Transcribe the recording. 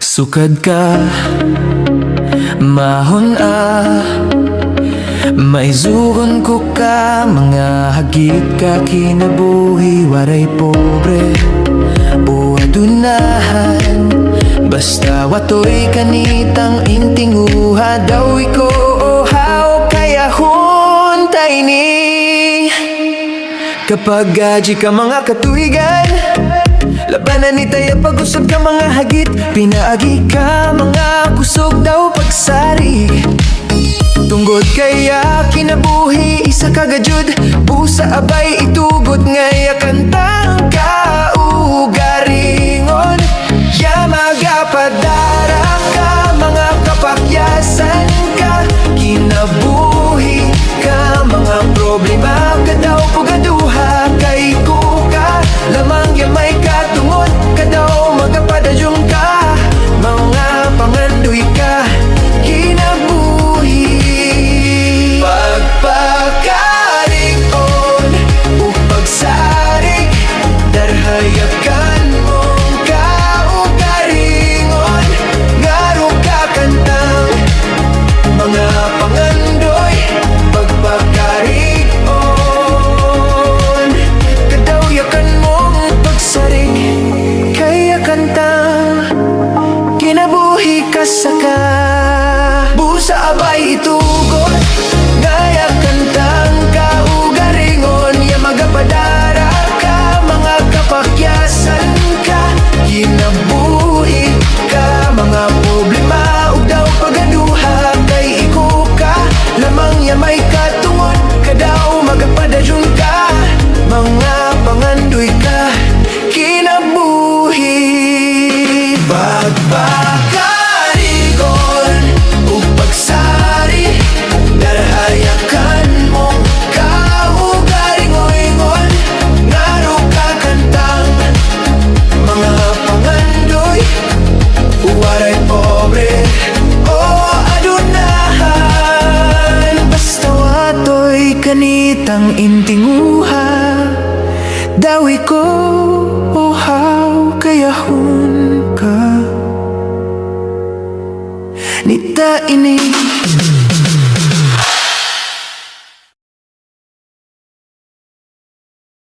Sukad ka, mahon maizugon ko ka, mga hagit ka kinabuhi, waray pobre o adunahan. Basta watoy kanitang intinguha, daw iko o how kaya huntay ni. Kapag gaji ka mga katuigan, labanan ni tayo pag-usap ka mga hagit, pinaagi ka mga kusog daw pagsari. Tunggod kaya kinabuhi isa kagajud, busa abay itugod ngaya kantang kaugaringon. Ya magapadara ka, mga kapakyasan ka, kinabuhi ka, mga problema ka daw pugaduha, kay kuka lamang ya may katungod ka daw magapadayong ka, mga pangandoy ka kinabuhi. Pagpakaringon o pagsarig, darhayakan mong kaugaringon, ngaro ka kantang mga pangandoy. Pagpakaringon, kadawyakan mong pagsarig, kaya kantang kinabuhi ka saka, busa abay itugon ngaya kantang kaugaringon. Ya magapadara ka, mga kapakyasan ka, kinabuhi ka, mga problema ug daw pagaduha, kay iko ka lamang ya may katungod ka daw magapadayong ka, mga pangandoy ka kinabuhi. Pagpakarigon o pagsari, darhayakan mong kaugaringon, ngaro ka kantang mga pangandoy, waray pobre o adunahan. Basta watoy kanitang intinguha, dawi ko o how kayahon ka nita ini.